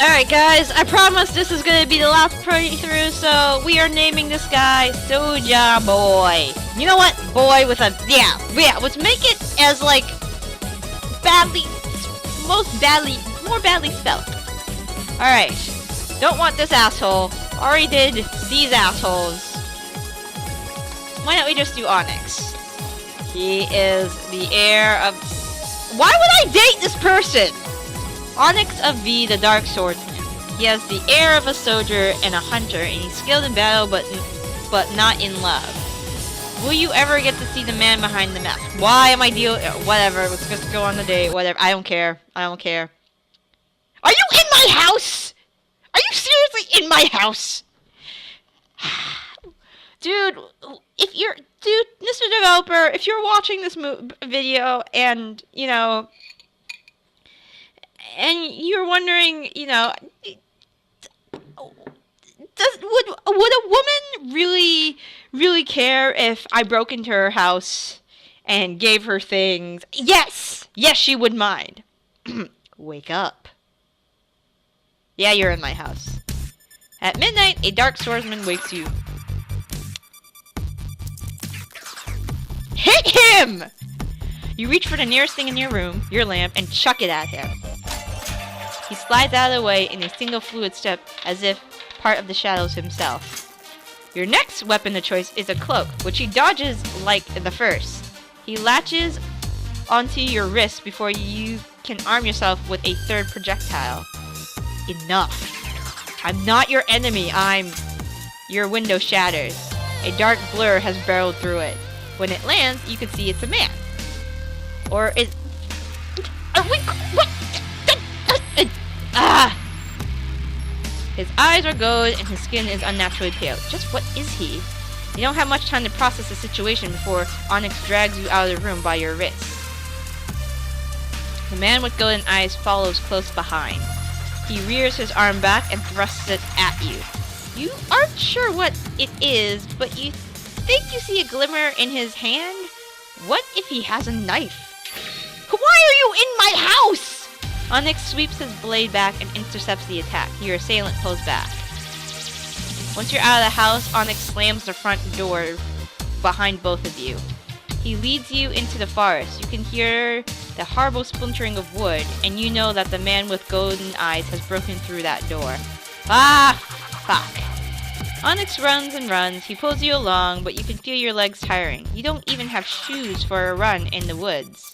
Alright guys, I promise this is gonna be the last playthrough, so we are naming this guy Soja Boy. You know what? Boy with a... Yeah, let's make it as, like, more badly spelled. Alright. Don't want this asshole. Already did these assholes. Why don't we just do Onyx? He is the heir of... Why would I date this person? Onyx of V, the Dark Swordsman. He has the air of a soldier and a hunter, and he's skilled in battle, but not in love. Will you ever get to see the man behind the mask? Why am I whatever, let's just go on the date, whatever. I don't care. I don't care. Are you in my house? Are you seriously in my house? Dude, Mr. Developer, if you're watching this video and, you know, and you're wondering, you know, would a woman really care if I broke into her house and gave her things? Yes, she would mind. Wake up. Yeah, you're in my house. At midnight, a dark swordsman wakes you. Hit him! You reach for the nearest thing in your room, your lamp, and chuck it at him. He slides out of the way in a single fluid step, as if part of the shadows himself. Your next weapon of choice is a cloak, which he dodges like the first. He latches onto your wrist before you can arm yourself with a third projectile. Enough. I'm not your enemy, Your window shatters. A dark blur has barreled through it. When it lands, you can see it's a man. Or is... What? His eyes are gold and his skin is unnaturally pale. Just what is he? You don't have much time to process the situation before Onyx drags you out of the room by your wrist. The man with golden eyes follows close behind. He rears his arm back and thrusts it at you. You aren't sure what it is, but you think you see a glimmer in his hand? What if he has a knife? Why are you in my house? Onyx sweeps his blade back and intercepts the attack. Your assailant pulls back. Once you're out of the house, Onyx slams the front door behind both of you. He leads you into the forest. You can hear the horrible splintering of wood, and you know that the man with golden eyes has broken through that door. Ah! Fuck. Onyx runs and runs. He pulls you along, but you can feel your legs tiring. You don't even have shoes for a run in the woods.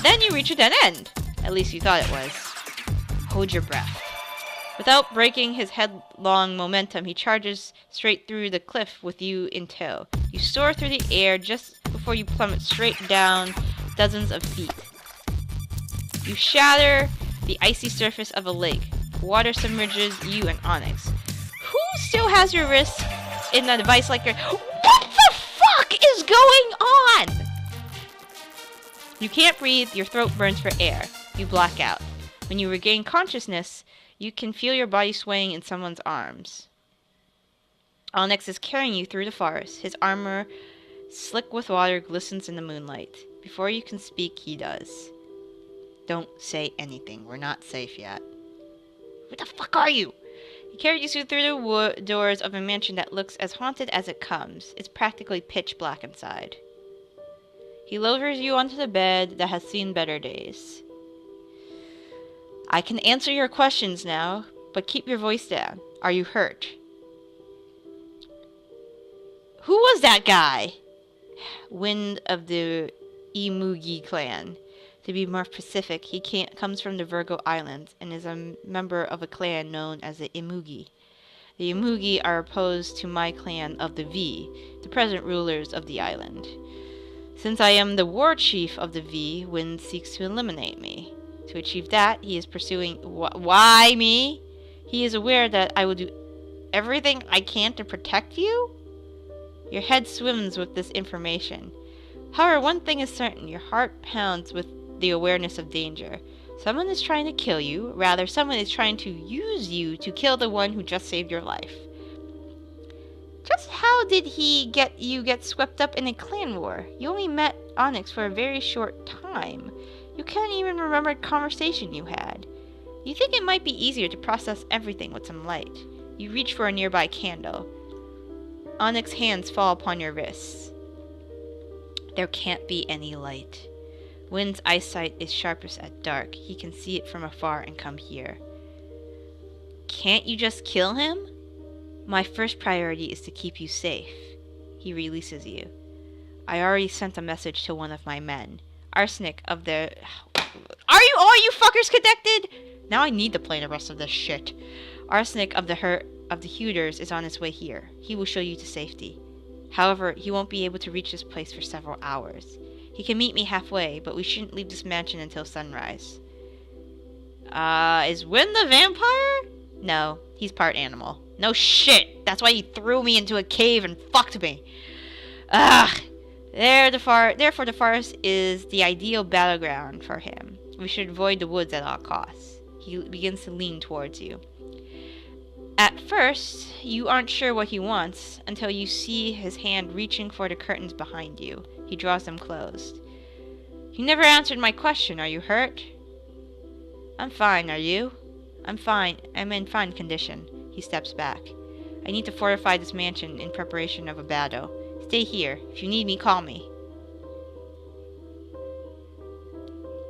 Then you reach a dead end. At least you thought it was. Hold your breath. Without breaking his headlong momentum, he charges straight through the cliff with you in tow. You soar through the air just before you plummet straight down dozens of feet. You shatter the icy surface of a lake. Water submerges you and Onyx. Who still has your wrist in a device like your... What the fuck is going on? You can't breathe, your throat burns for air. You black out. When you regain consciousness, you can feel your body swaying in someone's arms. Onyx is carrying you through the forest. His armor, slick with water, glistens in the moonlight. Before you can speak, he does. Don't say anything. We're not safe yet. What the fuck are you? He carries you through the doors of a mansion that looks as haunted as it comes. It's practically pitch black inside. He lowers you onto the bed that has seen better days. I can answer your questions now, but keep your voice down. Are you hurt? Who was that guy? Wind of the Imugi clan. To be more specific, he comes from the Virgo Islands and is a member of a clan known as the Imugi. The Imugi are opposed to my clan of the V, the present rulers of the island. Since I am the war chief of the V, Wind seeks to eliminate me. To achieve that, he is pursuing... Why me? He is aware that I will do everything I can to protect you? Your head swims with this information. However, one thing is certain. Your heart pounds with the awareness of danger. Someone is trying to kill you. Rather, someone is trying to use you to kill the one who just saved your life. Just how did you get swept up in a clan war? You only met Onyx for a very short time. You can't even remember a conversation you had. You think it might be easier to process everything with some light. You reach for a nearby candle. Onyx's hands fall upon your wrists. There can't be any light. Wynn's eyesight is sharpest at dark. He can see it from afar and come here. Can't you just kill him? My first priority is to keep you safe. He releases you. I already sent a message to one of my men. Arsenic of the... Are you fuckers connected? Now I need to play the rest of this shit. Arsenic of the Hooters is on his way here. He will show you to safety. However, he won't be able to reach this place for several hours. He can meet me halfway, but we shouldn't leave this mansion until sunrise. Is Wynn the vampire? No, he's part animal. No shit! That's why he threw me into a cave and fucked me. Ugh! Therefore, the forest is the ideal battleground for him. We should avoid the woods at all costs. He begins to lean towards you. At first, you aren't sure what he wants until you see his hand reaching for the curtains behind you. He draws them closed. You never answered my question. Are you hurt? I'm fine. Are you? I'm fine. I'm in fine condition. He steps back. I need to fortify this mansion in preparation of a battle. Stay here. If you need me, call me.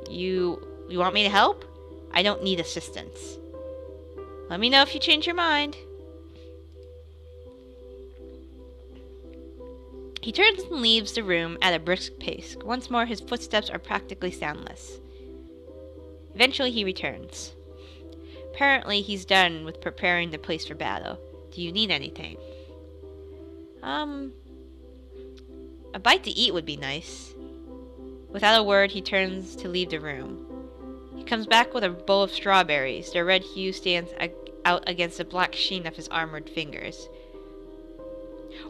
You want me to help? I don't need assistance. Let me know if you change your mind. He turns and leaves the room at a brisk pace. Once more, his footsteps are practically soundless. Eventually, he returns. Apparently, he's done with preparing the place for battle. Do you need anything? A bite to eat would be nice. Without a word, he turns to leave the room. He comes back with a bowl of strawberries. Their red hue stands out against the black sheen of his armored fingers.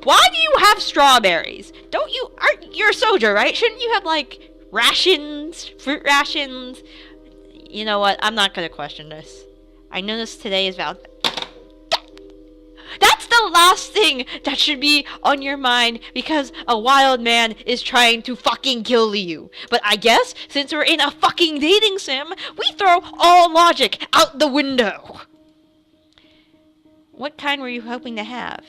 Why do you have strawberries? You're a soldier, right? Shouldn't you have, like, rations? Fruit rations? You know what? I'm not gonna question this. I noticed today is Valentine. That's the last thing that should be on your mind because a wild man is trying to fucking kill you. But I guess since we're in a fucking dating sim, we throw all logic out the window. What kind were you hoping to have?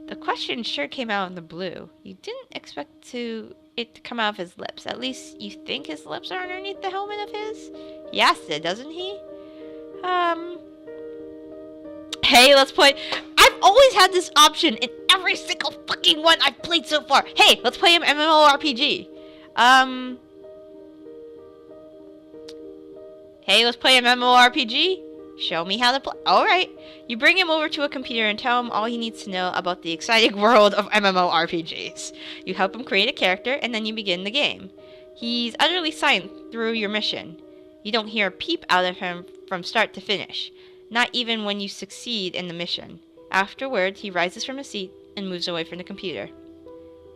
The question sure came out in the blue. You didn't expect it to come out of his lips. At least you think his lips are underneath the helmet of his? He asked it, doesn't he? Hey, let's play. I've always had this option in every single fucking one I've played so far. Hey, let's play an MMORPG. Hey, let's play an MMORPG. Show me how to play. Alright. You bring him over to a computer and tell him all he needs to know about the exciting world of MMORPGs. You help him create a character, and then you begin the game. He's utterly silent through your mission. You don't hear a peep out of him from start to finish. Not even when you succeed in the mission. Afterwards, he rises from his seat and moves away from the computer.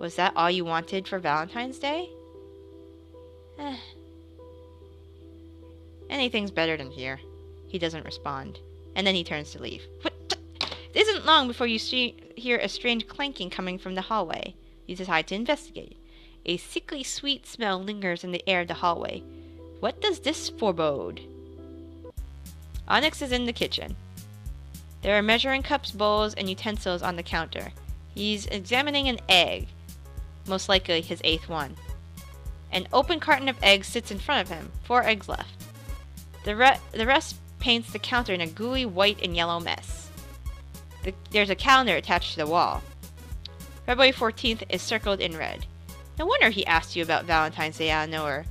Was that all you wanted for Valentine's Day? Anything's better than here. He doesn't respond. And then he turns to leave. It isn't long before you hear a strange clanking coming from the hallway. You decide to investigate. A sickly sweet smell lingers in the air of the hallway. What does this forebode? Onyx is in the kitchen. There are measuring cups, bowls, and utensils on the counter. He's examining an egg, most likely his 8th one. An open carton of eggs sits in front of him. 4 eggs left. The rest paints the counter in a gooey white and yellow mess. There's a calendar attached to the wall. February 14th is circled in red. No wonder he asked you about Valentine's Day out of nowhere.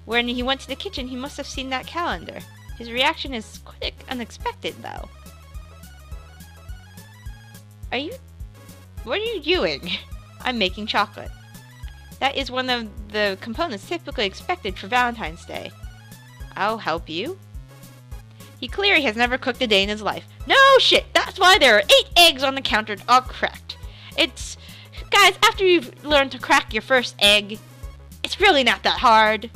When he went to the kitchen, he must have seen that calendar. His reaction is quite unexpected, though. What are you doing? I'm making chocolate. That is one of the components typically expected for Valentine's Day. I'll help you. He clearly has never cooked a day in his life. No shit, that's why there are 8 eggs on the counter all cracked. Guys, after you've learned to crack your first egg, it's really not that hard.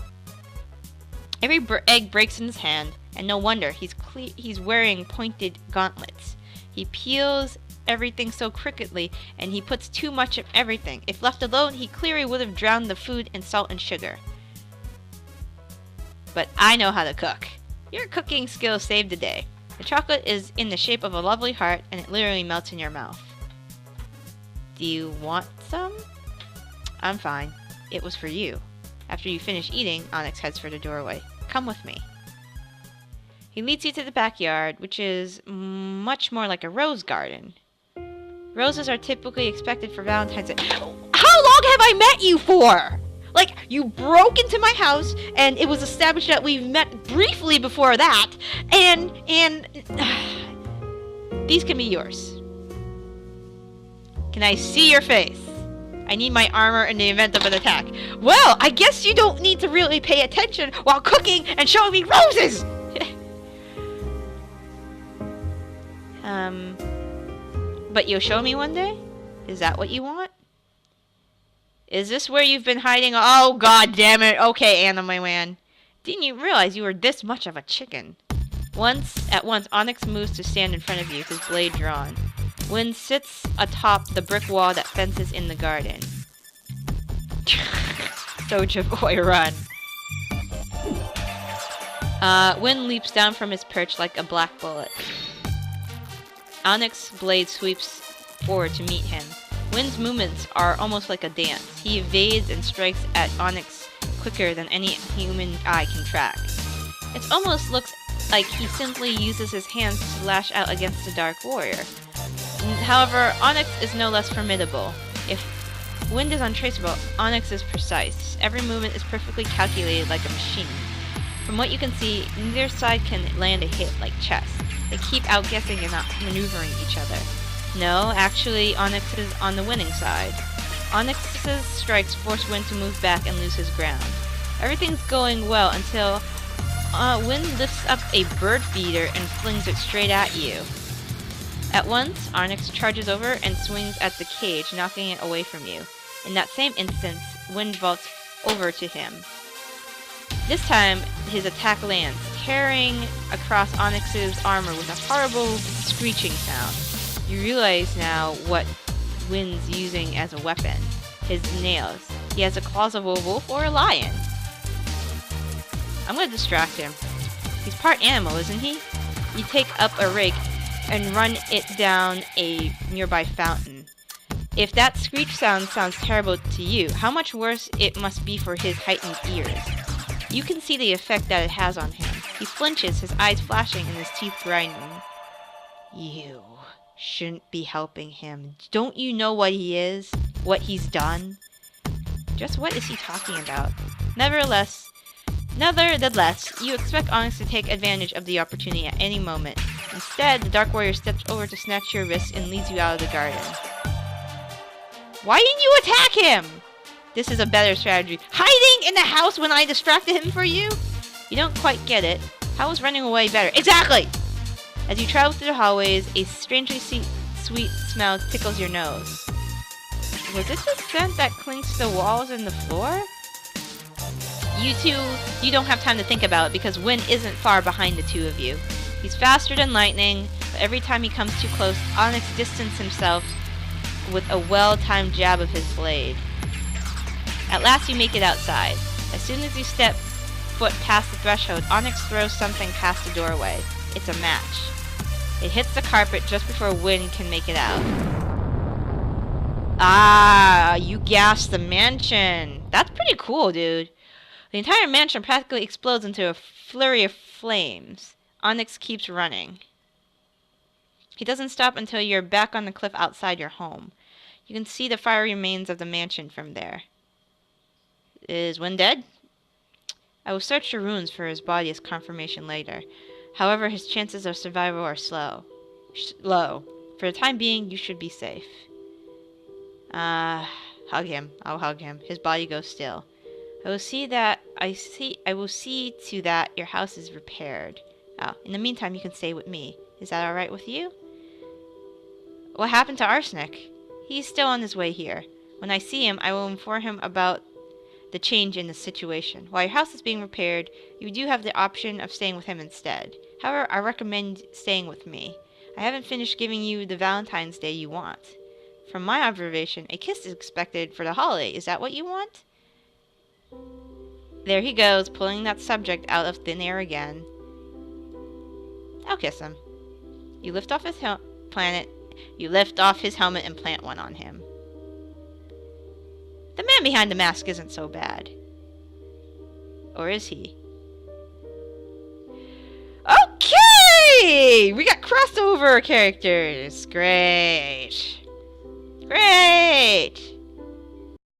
Every egg breaks in his hand, and no wonder, he's wearing pointed gauntlets. He peels everything so crookedly, and he puts too much of everything. If left alone, he clearly would have drowned the food in salt and sugar. But I know how to cook. Your cooking skills saved the day. The chocolate is in the shape of a lovely heart, and it literally melts in your mouth. Do you want some? I'm fine. It was for you. After you finish eating, Onyx heads for the doorway. Come with me. He leads you to the backyard, which is much more like a rose garden. Roses are typically expected for Valentine's Day. How long have I met you for? Like, you broke into my house, and it was established that we've met briefly before that, and these can be yours. Can I see your face? I need my armor in the event of an attack. Well, I guess you don't need to really pay attention while cooking and showing me roses! But you'll show me one day? Is that what you want? Is this where you've been hiding? Oh, god damn it. Okay, Anime Man. Didn't you realize you were this much of a chicken? At once, Onyx moves to stand in front of you, his blade drawn. Wind sits atop the brick wall that fences in the garden. Soja boy, run. Wind leaps down from his perch like a black bullet. Onyx's blade sweeps forward to meet him. Wind's movements are almost like a dance. He evades and strikes at Onyx quicker than any human eye can track. It almost looks like he simply uses his hands to lash out against the Dark Warrior. However, Onyx is no less formidable. If Wind is untraceable, Onyx is precise. Every movement is perfectly calculated like a machine. From what you can see, neither side can land a hit like chess. They keep outguessing and outmaneuvering each other. No, actually, Onyx is on the winning side. Onyx's strikes force Wind to move back and lose his ground. Everything's going well until Wind lifts up a bird feeder and flings it straight at you. At once, Onyx charges over and swings at the cage, knocking it away from you. In that same instant, Wind vaults over to him. This time, his attack lands, tearing across Onyx's armor with a horrible screeching sound. You realize now what Wind's using as a weapon. His nails. He has the claws of a wolf or a lion. I'm gonna distract him. He's part animal, isn't he? You take up a rake and run it down a nearby fountain. If that screech sounds terrible to you, how much worse it must be for his heightened ears. You can see the effect that it has on him. He flinches, his eyes flashing and his teeth grinding. You shouldn't be helping him. Don't you know what he is? What he's done? Just what is he talking about? Nevertheless, you expect Onyx to take advantage of the opportunity at any moment. Instead, the Dark Warrior steps over to snatch your wrist and leads you out of the garden. Why didn't you attack him? This is a better strategy. Hiding in the house when I distracted him for you? You don't quite get it. How is running away better? Exactly! As you travel through the hallways, a strangely sweet smell tickles your nose. Was it the scent that clings to the walls and the floor? You don't have time to think about it because Wind isn't far behind the two of you. He's faster than lightning, but every time he comes too close, Onyx distances himself with a well-timed jab of his blade. At last you make it outside. As soon as you step foot past the threshold, Onyx throws something past the doorway. It's a match. It hits the carpet just before Wind can make it out. Ah, you gassed the mansion. That's pretty cool, dude. The entire mansion practically explodes into a flurry of flames. Onyx keeps running. He doesn't stop until you're back on the cliff outside your home. You can see the fiery remains of the mansion from there. Is Wind dead? I will search the ruins for his body as confirmation later. However, his chances of survival are low. For the time being, you should be safe. Hug him. I'll hug him. His body goes still. I will see to that your house is repaired. Oh, in the meantime, you can stay with me. Is that alright with you? What happened to Arsenic? He's still on his way here. When I see him, I will inform him about the change in the situation. While your house is being repaired, you do have the option of staying with him instead. However, I recommend staying with me. I haven't finished giving you the Valentine's Day you want. From my observation, a kiss is expected for the holiday. Is that what you want? There he goes, pulling that subject out of thin air again. I'll kiss him. You lift off his planet. You lift off his helmet and plant one on him. The man behind the mask isn't so bad. Or is he? Okay! We got crossover characters. Great. Great!